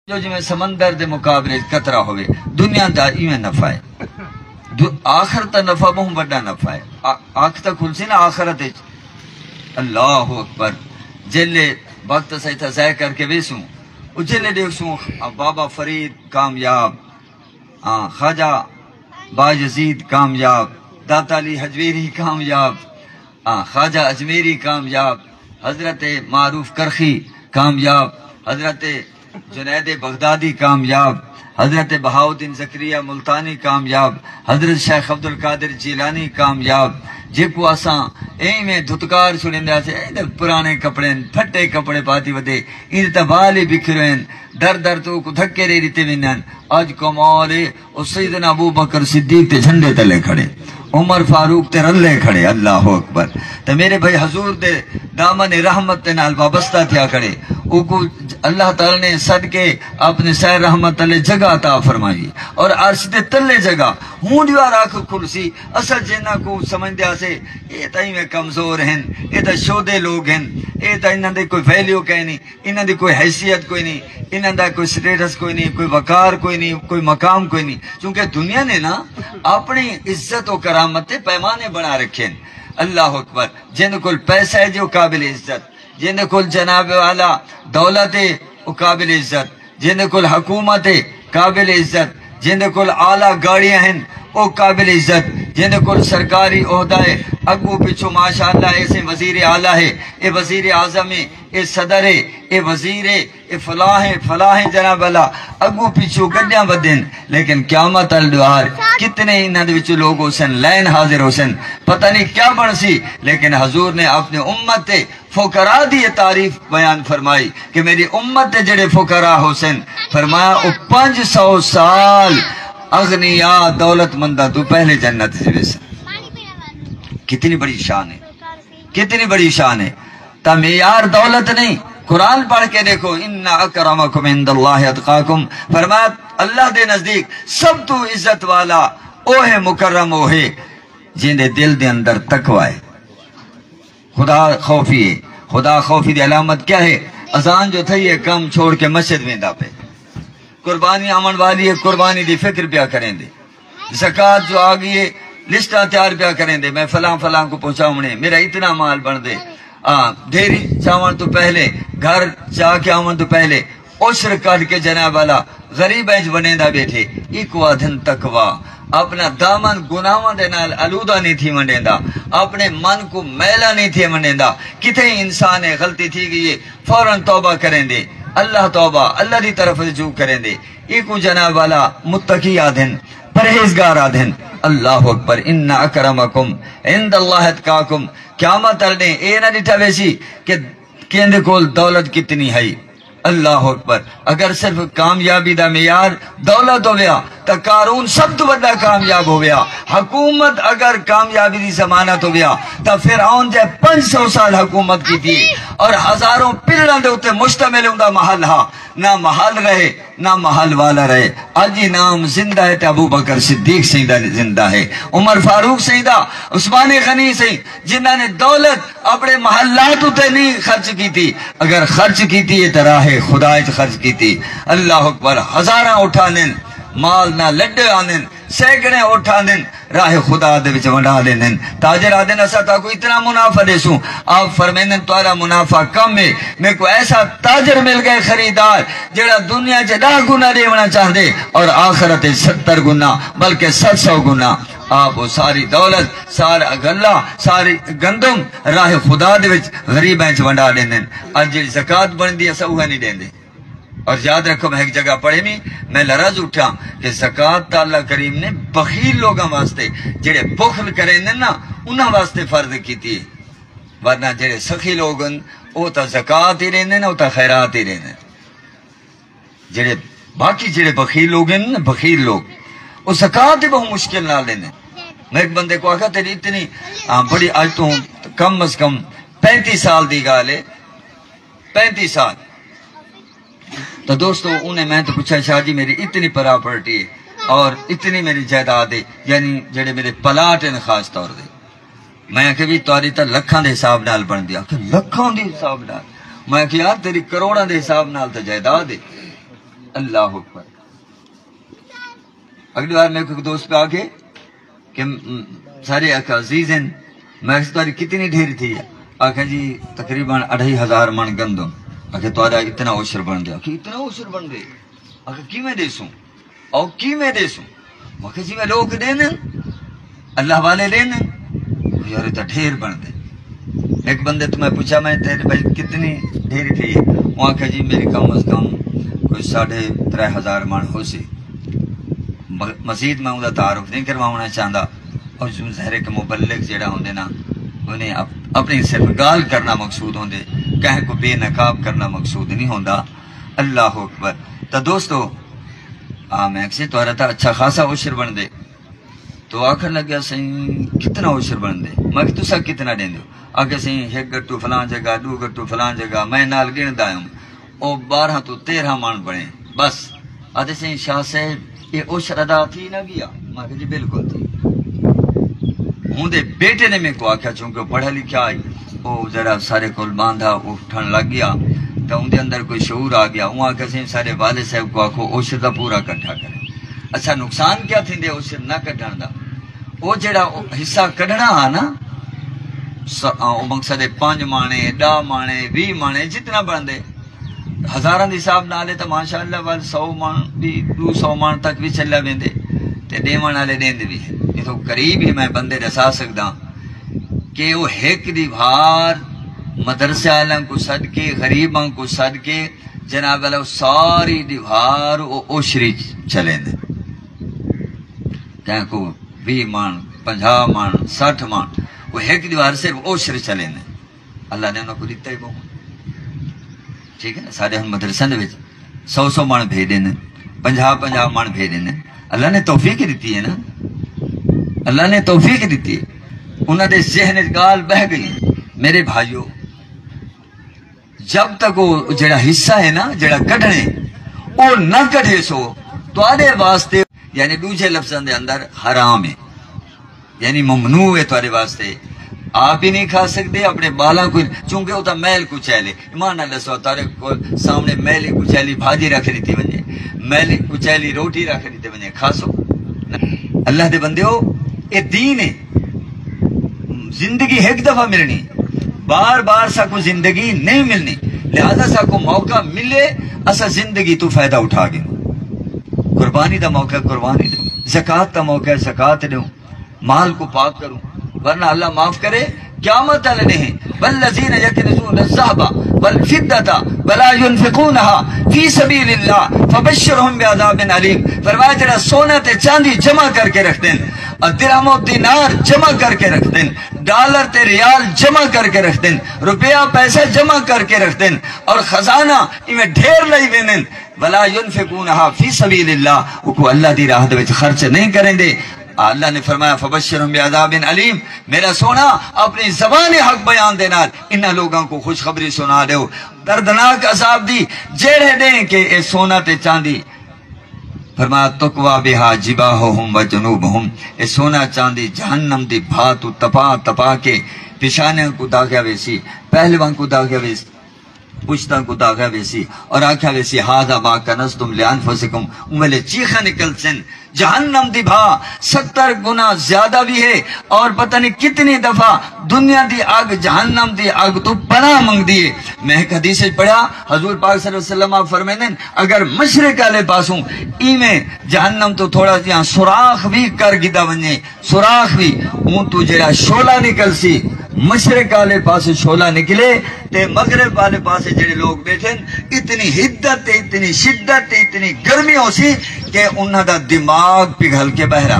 جو جی میں سمندر دے مقابلے قطرہ ہوئے دنیا دا ایویں نفع ہے آخر تا نفع بہت بڑا نفع ہے آنکھ تا کھل سی نا آخرت اللہ اکبر جلے وقت سے تھا ضائع کر کے بیسوں جلے دیکھ سوں بابا فرید کامیاب خواجہ باجزید کامیاب داتا علی حجویری کامیاب خواجہ اجمیری کامیاب حضرت معروف کرخی کامیاب حضرت جنید بغدادی کامیاب حضرت بہاؤدین زکریہ ملتانی کامیاب حضرت شیخ عبدالقادر جیلانی کامیاب جیکو اساں این میں دھتکار چھڑیندہ سے پرانے کپڑے پھٹے کپڑے پاتی ودے ان تبالی بکھرین در در تو کو دھکے رے ریتے ونن آج کمالے اور سیدنا ابو بکر صدیق تے جھنڈے تلے کھڑے عمر فاروق تے رلے کھڑے اللہ اکبر تو میرے بھائی حضور دے دامن رحمت تے نال وابستہ تھیا کھڑے او کو اللہ تعالی نے صدقے اپنے سیر رحمت تلے جگہ عطا فرمائی اور عرش دے تلے جگہ ہوں دیوار آنکھ کھلسی اصل جنہ کو سمجھ دیا سے یہ تا ہی میں کمزور ہیں یہ تا شودے لوگ ہیں یہ تا انہاں دے کوئی ویلیو کہیں نہیں انہاں دے کوئی حیثیت کوئی نہیں انہاں دا کوئی سٹیٹس کوئی نہیں کوئی وقار کوئی نہیں کوئی مقام کوئی نہیں چونکہ دنیا نے نا اپنی عزت و کرامت پیمانے بنا رکھے ہیں اللہ اکبر جن کو پیسہ ہے جو قابل عزت جن کو جناب والا دولت ہے وہ قابل عزت جن کو حکومت ہے قابل عزت جن کو اعلیٰ گاڑیاں ہیں وہ قابل عزت جن کو سرکاری عہدہ ہے اگو پیچھو ماشاءاللہ ایسے وزیر اعلیٰ ہے اے وزیر اعظم ہے اے صدر ہے اے وزیر ہے اے فلاح ہے جناب اللہ اگو پیچھو گڈیاں بدن لیکن قیامت الدوار کتنے انہاں دے وچ لوگ ہوسن لین حاضر ہوسن پتہ نہیں کیا بن سی لیکن حضور نے اپنے امت تے فقراء دی تعریف بیان فرمائی کہ میری امت تے جڑے فقراء ہوسن فرمایا او 500 سال اغنیاء دولت مندہ تو پہلے جنت سے بیسن کتنی بڑی شان ہے کتنی بڑی شان ہے تا معیار دولت نہیں قرآن پڑھ کے دیکھو ان اکرمکم عند اللہ اتقاکم فرمایا اللہ دے نزدیک سب تو عزت والا اوہ مکرم اوہ جن دے دل دے اندر تقوی ہے خدا خوفی ہے خدا خوفی دی علامت کیا ہے اذان جو تھی یہ کم چھوڑ کے مسجد میں دا پہ قربانی آمن والی ہے قربانی دی فکر پیا کریں دے زکاة جو آگئی ہے لسٹہ تیار پیا کریں دے میں فلاں کو پہنچاؤں نے میرا اتنا مال بن دے دھیری چاون تو پہلے گھر چاہ کے آمن تو پہلے عشر کٹ کے جناب والا غریب اینج بنے دا بیٹھے ایک وادھن تقوی اپنا دامن گناہاں دے نال آلودہ نہیں تھی منڈیندا اپنے من کو میلا نہیں تھی منڈیندا کتنے انسان ہے غلطی تھی گئی ہے فوراً توبہ کریں دے اللہ توبہ اللہ دی طرف رجوع کریں دے ایکو جناب والا متقی آدھن پرہیزگار آدھن اللہ اکبر ان اکرمکم عند اللہ اتقاکم قیامت نے اے نہ ڈٹھا ویسی کہ کیندے کول دولت کتنی ہے اللہ اکبر اگر صرف کامیابی دا معیار دولت ہو گیا تو قارون سب تو بڑا کامیاب ہو گیا حکومت اگر کامیابی دی ضمانت ہو گیا تو فرعون جے 500 سال حکومت کی تھی اور ہزاروں پلڑاں دے اوتے مشتمل ہوندا محل ہا نہ محل رہے نہ محل والا رہے آج نام زندہ ہے تے ابو بکر صدیق سیدہ زندہ ہے عمر فاروق سیدہ عثمان غنی سے جنہاں نے دولت اپنے محلات تے نہیں خرچ کی تھی اگر خرچ کی تھی یہ طرح ہے خدا اچ خرچ کی تھی اللہ اکبر ہزاراں اٹھانن مال نہ لڈے آنن سینکڑے اٹھانن راہ خدا دے وچ ونڈا دینن تاجر آدن اسا تا کو اتنا منافع دے سوں آپ فرمینن تارا منافع کم ہے میں کو ایسا تاجر مل گئے خریدار جڑا دنیا چ 10 گنا دیونا چاہ دے اور آخرت 70 گنا بلکہ 700 گنا آپ وہ ساری دولت سارا گلہ ساری گندم راہ خدا دے وچ غریباں چ ونڈا دینن اج جڑی زکات بندی اسا اوہ نہیں دیندے اور یاد رکھو میں ایک جگہ پڑھے میں لرز اٹھا کہ زکاة اللہ کریم نے بخیل لوگاں واسطے جڑے بخل کریں نا انہاں واسطے فرض کی تھی ورنہ جڑے سخی لوگن او تا زکاة ہی رہنے نا او تا خیرات ہی رہنے جڑے باقی جڑے بخیل لوگن نا بخیل لوگ او زکاة ہی بہت مشکل نہ لینے میں ایک بندے کو آکھا تیری اتنی بڑی آج تو کم از کم 35 سال دی گالے 35 سال تو دوستو انہیں میں تو پوچھا شاہ جی میری اتنی پراپرٹی ہے اور اتنی میری جائیداد ہے یعنی جڑے میرے پلاٹ ہیں خاص طور دے میں کہ بھی تواری تا لکھاں دے حساب نال بن دیا کہ لکھاں دے حساب نال میں کہ یار تیری کروڑاں دے حساب نال تا جائیداد ہے اللہ اکبر. اگلی بار میرے کو دوست پہ آ کے کہ سارے عزیز ہیں، میں تاری کتنی ڈھیر تھی؟ آخر جی تقریباً 2500 من گندم. آخر تارا اتنا اوشر بن گیا. کہ اتنا اوشر بن گئے؟ آخر کی میں دیسوں اور کی میں دیسوں؟ آخر جی میں لوگ دینے اللہ والے لینے. یار تو ڈھیر بن دے. ایک بندے تو میں پوچھا میں تیرے بھائی کتنی ڈھیر تھی؟ وہ آخر جی میری کم از کم کوئی 3500 من ہو سی. مزید میں انہیں تعارف نہیں کروانا چاہتا. اور ظاہر کہ مبلغ جڑا ہوندے نا انہیں اپنی صرف گال کرنا مقصود ہوندے، کہیں کو بے نقاب کرنا مقصود نہیں ہوندا. اللہ اکبر. تو دوستو میں سے تو تا اچھا خاصا اوشر بن دے. تو آخر لگیا سہیں کتنا اوشر بن دے؟ میں کہ تسا کتنا دیں دو؟ آگے سہیں 1 گٹو فلان جگہ 2 گٹو فلان جگہ میں نال گن دائیں او 12 تو 13 مان بڑھیں بس. آدھے سہیں شاہ صاحب یہ اوشر ادا تھی نہ گیا؟ میں کہ جی بالکل تھی. ہوں دے بیٹے نے میں کو آکھا چونکہ پڑھا لکھا آئی وہ ذرا سارے کول باندھا اٹھن لگ گیا تو ان دے اندر کوئی شعور آ گیا. وہ آکھا سہیں سارے والد صاحب کو آکھو اوشر دا پورا کٹھا کرے. اچھا نقصان کیا تھی دے اوشر نہ کٹھن دا؟ وہ جڑا حصہ کڈنا ہا نا مقصد 5 مانے 10 مانے 20 مانے جتنا بن دے ہزاراں دی حساب نالے تو ماشاءاللہ وال 100 مان بھی 200 مان تک بھی چلا ویندے تے دیون والے دیندے بھی ہے. یہ تو قریب ہی میں بندے دسا سکدا کہ وہ ایک دیوار مدرسے والوں کو صدقے غریباں کو صدقے جناب اللہ ساری دیوار وہ اوشری چلے دے. کہیں کو 20 مان 50 مان 60 مان وہ ایک دیوار صرف اوشر چلے دے. اللہ نے انہوں کو دیتا ہی بہت ٹھیک ہے نا. سارے ہم مدرسے دے وچ 100 مان بھیج دینے 50 مان بھیج دینے. اللہ نے توفیق دیتی ہے نا. اللہ نے توفیق دیتی ہے. انہوں نے ذہن گال بہ گئی. میرے بھائیو جب تک وہ جڑا حصہ ہے نا جڑا کٹنے وہ نہ کٹے سو تو آدھے واسطے یعنی دوسرے لفظوں دے اندر حرام ہے یعنی ممنوع ہے تھوڑے واسطے. آپ ہی نہیں کھا سکتے اپنے بالا کو چونکہ وہ تو میل کچیلے ایمان اللہ سو تارے کو سامنے میلی کچیلی بھاجی رکھ دیتی ونجے میلی کچیلی روٹی رکھ دیتے ونجے کھا سو. اللہ دے بندے ہو یہ دین ہے. زندگی ایک دفعہ ملنی بار بار سا کو زندگی نہیں ملنی. لہذا سا کو موقع ملے اسا زندگی تو فائدہ اٹھا گئے. قربانی دا موقع قربانی دو. زکوٰۃ دا موقع زکوٰۃ دوں. مال کو پاک کروں ورنہ اللہ معاف کرے قیامت والے ہیں. والذین یکنزون الذهب والفضة ولا ينفقونها فی سبیل اللہ فبشرهم بعذاب علیم. فرمایا جڑا سونا تے چاندی جمع کر کے رکھتے ہیں اور درہم و دینار جمع کر کے رکھتے ہیں ڈالر تے ریال جمع کر کے رکھتے ہیں روپیہ پیسہ جمع کر کے رکھتے ہیں اور خزانہ میں ڈھیر لئی وینن ولا ينفقونها فی سبیل اللہ وہ کو اللہ دی راہ دے وچ خرچ نہیں کریں دے. اللہ نے فرمایا فبشرهم بعذاب علیم. میرا سونا اپنی زبان حق بیان دینا ان لوگوں کو خوشخبری سنا دو دردناک عذاب دی جیڑے دیں کہ اے سونا تے چاندی فرمایا تقوا بہا جباہہم و جنوبہم. اے سونا چاندی جہنم دی بھاتو تپا تپا کے پیشانے کو داغیا ویسی پہلوان کو داغیا ویسی پشتاں کو داغیا ویسی اور آکھیا ویسی ہاذا ما کنزتم لانفسکم. املے چیخا نکل سن جہنم دی بھا 70 گنا زیادہ بھی ہے اور پتہ نہیں کتنی دفعہ دنیا دی آگ جہنم دی آگ تو پناہ منگ دیئے. میں ایک حدیث پڑھا حضور پاک صلی اللہ علیہ وسلم فرمینے اگر مشرق والے پاسوں میں جہنم تو تھوڑا جہاں سوراخ بھی کر گدا ونجے سوراخ بھی اون تو جڑا شولہ نکل سی مشرق والے پاس شولہ نکلے تے مغرب والے پاس جڑے لوگ بیٹھے اتنی حدت تے اتنی شدت تے اتنی گرمی ہو سی کہ انہاں دا دماغ پگھل کے بہرا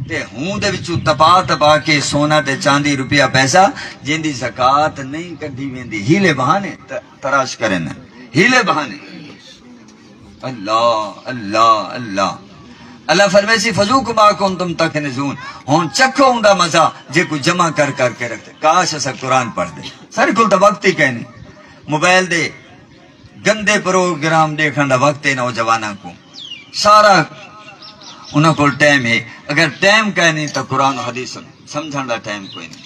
تے ہوں دے وچوں تپا تپا کے سونا تے چاندی روپیہ پیسہ جن دی زکوٰۃ نہیں کڈھی ویندی ہیلے بہانے تراش کرن ہیلے بہانے. اللہ اللہ اللہ اللہ فرمائے سی فذوقوا ما کنتم تکنزون. ہون چکھو ہوندا مزہ جے کو جمع کر کر کے رکھتے. کاش اسا قرآن پڑھ دے. سارے کل تا وقت ہی کہنی موبائل دے گندے پروگرام دیکھن دا وقت ہے نوجواناں کو سارا انہوں کو ٹائم ہے. اگر ٹائم کہنی تو قرآن و حدیث سمجھن دا ٹائم کوئی نہیں.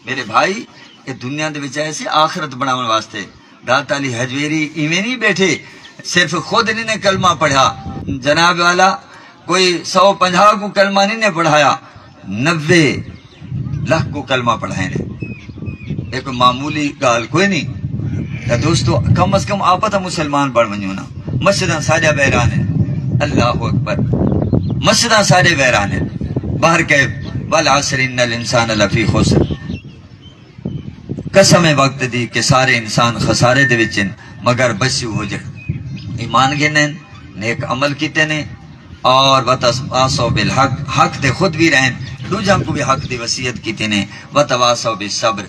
میرے بھائی یہ دنیا دے وچ ایسے آخرت بناون واسطے داتا علی حجویری ایویں نہیں بیٹھے صرف خود نہیں نے کلمہ پڑھا جناب والا، کوئی 150 کو کلمہ نہیں نے پڑھایا، 90 لاکھ کو کلمہ پڑھائیں نے، ایک معمولی گال کوئی نہیں۔ دوستو کم از کم آپ تا مسلمان بڑھ منجو نا، مسجداں سارے بیران ہیں، اللہ اکبر، مسجداں سارے بیران ہیں، باہر کہ والعصر ان الانسان لفی خسر، قسم وقت دی کہ سارے انسان خسارے دے وچن مگر بچی ہو جائے، ایمان گنن، نیک عمل کیتے نے، اور وتواصوا بالحق، حق دے خود بھی رہن، دوجہاں کو بھی حق دی وصیت کیتے نے، وتواصوا بالصبر،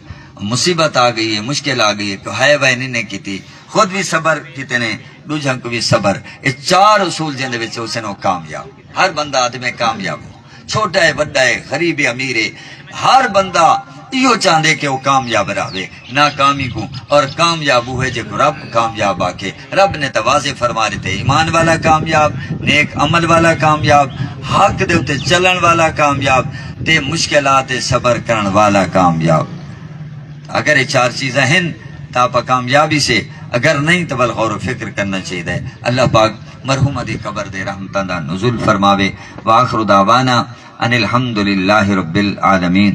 مصیبت آ گئی ہے، مشکل آ گئی ہے، تو ہے وہ نہیں کی تھی، خود بھی صبر کیتے نے، دوجہاں کو بھی صبر، یہ 4 اصول جن دے وچ اسے نو کامیاب، ہر بندہ آدمی کامیاب ہو، چھوٹا ہے بڑا ہے غریب ہے امیر ہے، ہر بندہ یہ چاہتے کہ وہ کامیاب رہے، ناکامی کو، اور کامیاب ہوئے جے کو رب کامیاب آکے، رب نے توازے فرما رہے تھے، ایمان والا کامیاب، نیک عمل والا کامیاب، حق دے اتے چلن والا کامیاب، تے مشکلات صبر کرن والا کامیاب۔ اگر یہ 4 چیزیں ہیں تو آپ کامیابی سے، اگر نہیں تو بل غور و فکر کرنا چاہیے۔ اللہ پاک مرحوم دی قبر دے رحمتاں دا نزول فرماوے۔ وآخر دعوانا ان الحمدللہ رب العالمین۔